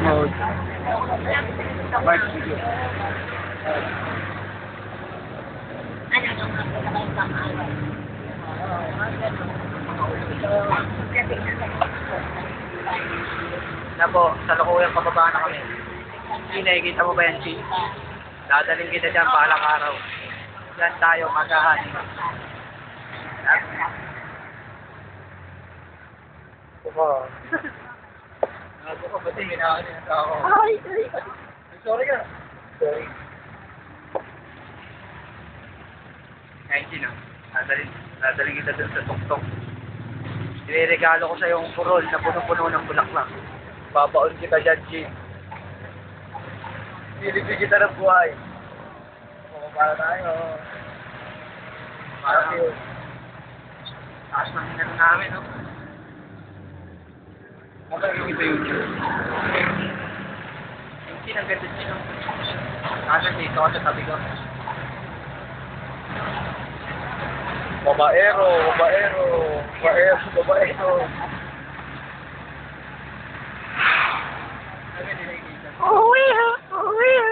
mode. Mark video. Na po, sa Lukuyang pababa na kami. Nakikita mo ba yan, Chi? Dadaling kita dyan palang araw. Yan tayo, magahan. Opo. Nago ka, ba't yung ginakanin na ako? Ay! Sorry ka. Sorry. Ngayon, Chi, no? Dadaling kita dun sa tuktok. Niregalo ko sa yung purol na puno-puno ng bulaklak. Babaon kita dyan, Chi. Nilibig kita ng buhay. Oo, para tayo. Para tayo. Taas ng hinalo namin, no? Ano yung ito yung Diyos? Yung Chi, ang ganda Chi, no? Nasa dito ka sa tabi ko. Babaero, babaero, babaero, babaero. Uwi ha, uwi ha.